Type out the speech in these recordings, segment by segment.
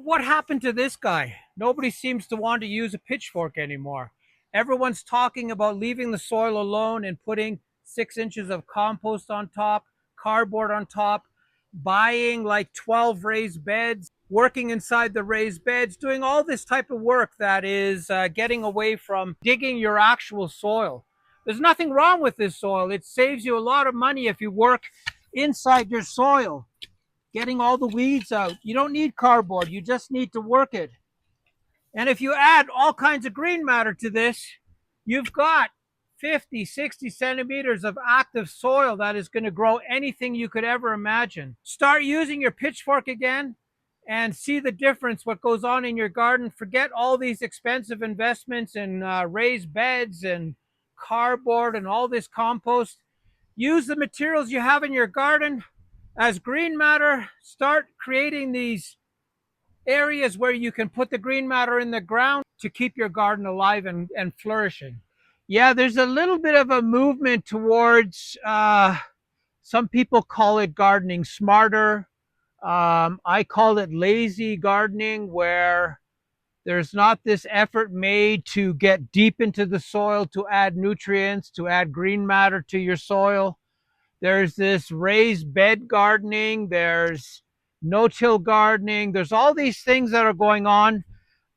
What happened to this guy? Nobody seems to want to use a pitchfork anymore. Everyone's talking about leaving the soil alone and putting 6 inches of compost on top, cardboard on top, buying like 12 raised beds, working inside the raised beds, doing all this type of work that is getting away from digging your actual soil. There's nothing wrong with this soil. It saves you a lot of money if you work inside your soil, getting all the weeds out. You don't need cardboard. You just need to work it. And if you add all kinds of green matter to this, you've got 50, 60 centimeters of active soil that is going to grow anything you could ever imagine. Start using your pitchfork again and see the difference, what goes on in your garden. Forget all these expensive investments in raised beds and cardboard and all this compost. Use the materials you have in your garden as green matter. Start creating these areas where you can put the green matter in the ground to keep your garden alive and flourishing. Yeah, there's a little bit of a movement towards, some people call it gardening smarter. I call it lazy gardening, where there's not this effort made to get deep into the soil, to add nutrients, to add green matter to your soil. There's this raised bed gardening. There's no-till gardening. There's all these things that are going on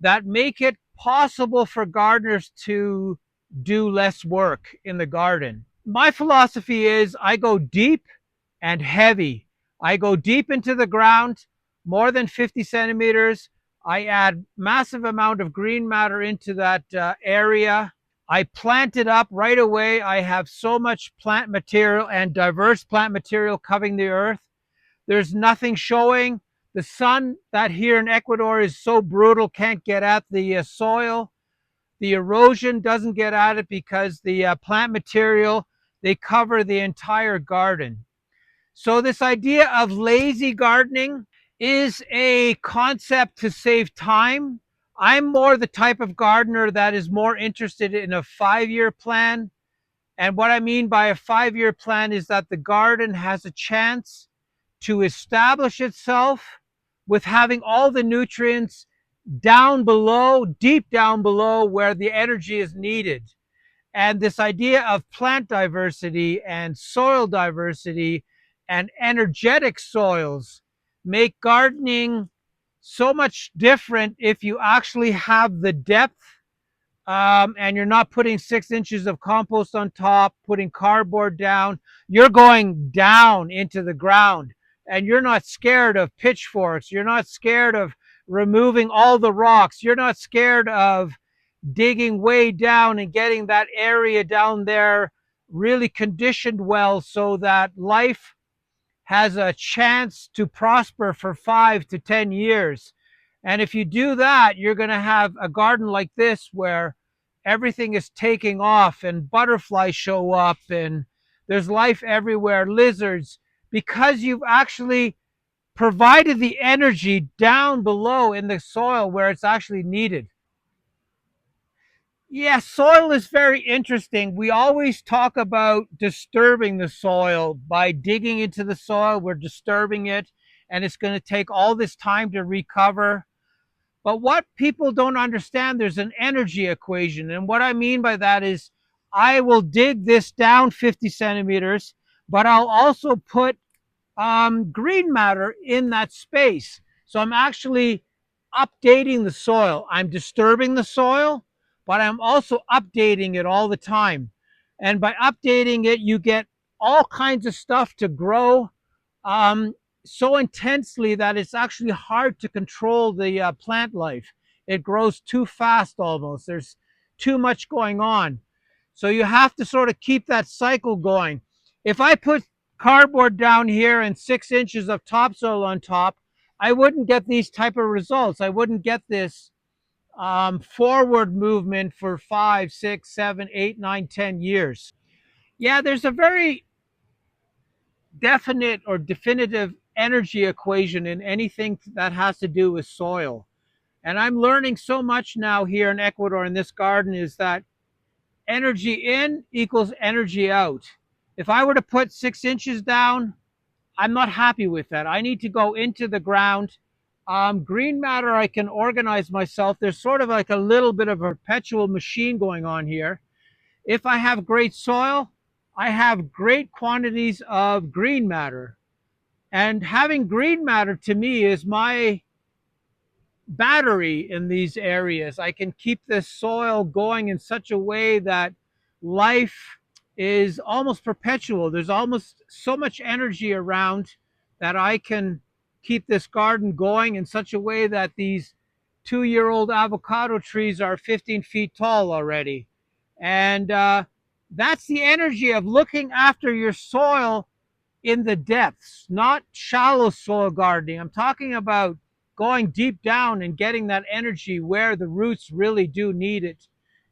that make it possible for gardeners to do less work in the garden. My philosophy is I go deep and heavy. I go deep into the ground, more than 50 centimeters. I add massive amount of green matter into that area. I plant it up right away. I have so much plant material and diverse plant material covering the earth. There's nothing showing. The sun that here in Ecuador is so brutal, can't get at the soil. The erosion doesn't get at it because the plant material, they cover the entire garden. So this idea of lazy gardening is a concept to save time. I'm more the type of gardener that is more interested in a 5-year plan. And what I mean by a 5-year plan is that the garden has a chance to establish itself with having all the nutrients down below, deep down below where the energy is needed. And this idea of plant diversity and soil diversity and energetic soils make gardening so much different if you actually have the depth, and you're not putting 6 inches of compost on top, putting cardboard down. You're going down into the ground, and you're not scared of pitchforks. You're not scared of removing all the rocks. You're not scared of digging way down and getting that area down there really conditioned well so that life has a chance to prosper for 5 to 10 years. And if you do that, you're going to have a garden like this where everything is taking off and butterflies show up and there's life everywhere, lizards, because you've actually provided the energy down below in the soil where it's actually needed. Yeah, soil is very interesting. We always talk about disturbing the soil. By digging into the soil, we're disturbing it, and it's going to take all this time to recover. But what people don't understand, there's an energy equation. And what I mean by that is I will dig this down 50 centimeters, but I'll also put green matter in that space. So I'm actually updating the soil. I'm disturbing the soil, but I'm also updating it all the time. And by updating it, you get all kinds of stuff to grow so intensely that it's actually hard to control the plant life. It grows too fast almost. There's too much going on. So you have to sort of keep that cycle going. If I put cardboard down here and 6 inches of topsoil on top, I wouldn't get these type of results. I wouldn't get this forward movement for 5, 6, 7, 8, 9, 10 years. Yeah, there's a very definite or definitive energy equation in anything that has to do with soil. And I'm learning so much now here in Ecuador in this garden is that energy in equals energy out. If I were to put 6 inches down, I'm not happy with that. I need to go into the ground Green matter, I can organize myself. There's sort of like a little bit of a perpetual machine going on here. If I have great soil, I have great quantities of green matter. And having green matter to me is my battery in these areas. I can keep this soil going in such a way that life is almost perpetual. There's almost so much energy around that I can keep this garden going in such a way that these 2-year old avocado trees are 15 feet tall already. And that's the energy of looking after your soil in the depths, not shallow soil gardening. I'm talking about going deep down and getting that energy where the roots really do need it.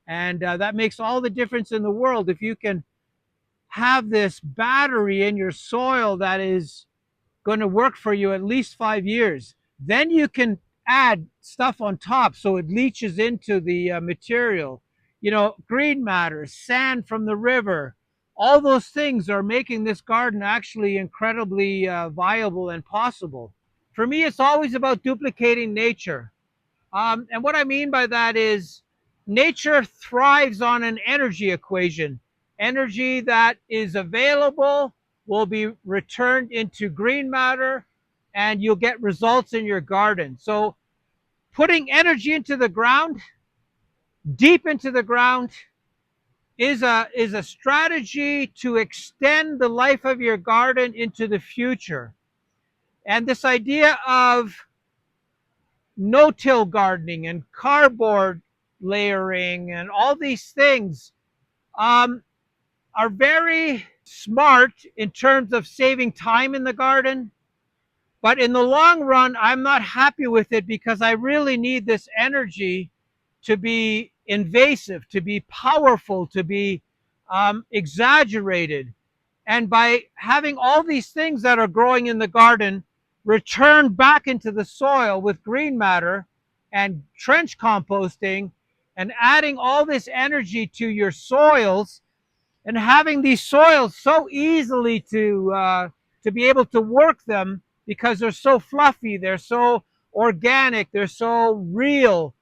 And that makes all the difference in the world. If you can have this battery in your soil that is going to work for you at least 5 years, then you can add stuff on top so it leaches into the material. You know, green matter, sand from the river, all those things are making this garden actually incredibly viable and possible. For me, it's always about duplicating nature. And what I mean by that is nature thrives on an energy equation. Energy that is available will be returned into green matter and you'll get results in your garden. So putting energy into the ground, deep into the ground, is a strategy to extend the life of your garden into the future. And this idea of no-till gardening and cardboard layering and all these things um, are very smart in terms of saving time in the garden. But in the long run, I'm not happy with it because I really need this energy to be invasive, to be powerful, to be exaggerated. And by having all these things that are growing in the garden returned back into the soil with green matter and trench composting and adding all this energy to your soils and having these soils so easily to be able to work them because they're so fluffy, they're so organic, they're so real.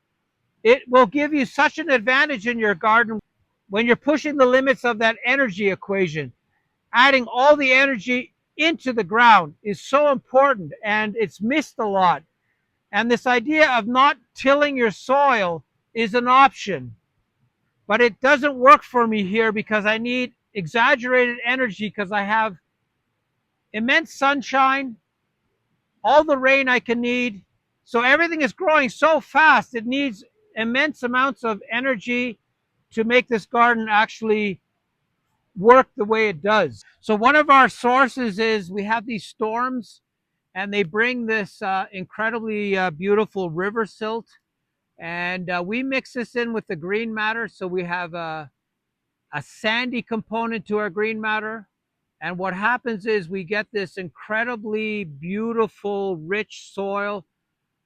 It will give you such an advantage in your garden when you're pushing the limits of that energy equation. Adding all the energy into the ground is so important and it's missed a lot. And this idea of not tilling your soil is an option, but it doesn't work for me here because I need exaggerated energy because I have immense sunshine, all the rain I can need. So everything is growing so fast, it needs immense amounts of energy to make this garden actually work the way it does. So one of our sources is we have these storms and they bring this incredibly beautiful river silt. And we mix this in with the green matter. So we have a sandy component to our green matter. And what happens is we get this incredibly beautiful, rich soil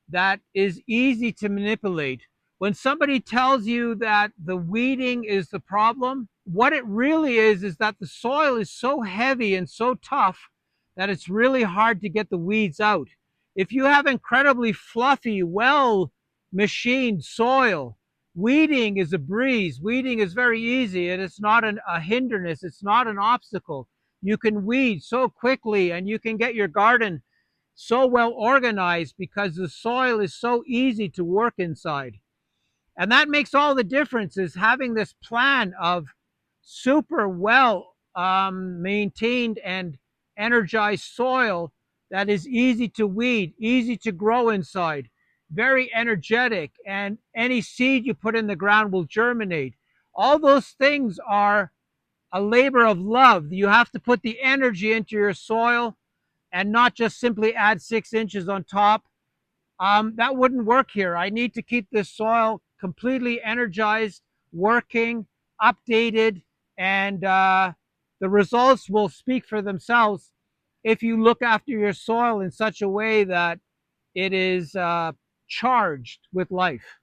that is easy to manipulate. When somebody tells you that the weeding is the problem, what it really is that the soil is so heavy and so tough that it's really hard to get the weeds out. If you have incredibly fluffy, well machined soil, weeding is a breeze. Weeding is very easy and it's not a hindrance. It's not an obstacle. You can weed so quickly and you can get your garden so well organized because the soil is so easy to work inside. And that makes all the difference is having this plan of super well maintained and energized soil that is easy to weed, easy to grow inside, very energetic, and any seed you put in the ground will germinate. All those things are a labor of love. You have to put the energy into your soil and not just simply add 6 inches on top. That wouldn't work here. I need to keep this soil completely energized, working, updated, and the results will speak for themselves if you look after your soil in such a way that it is charged with life.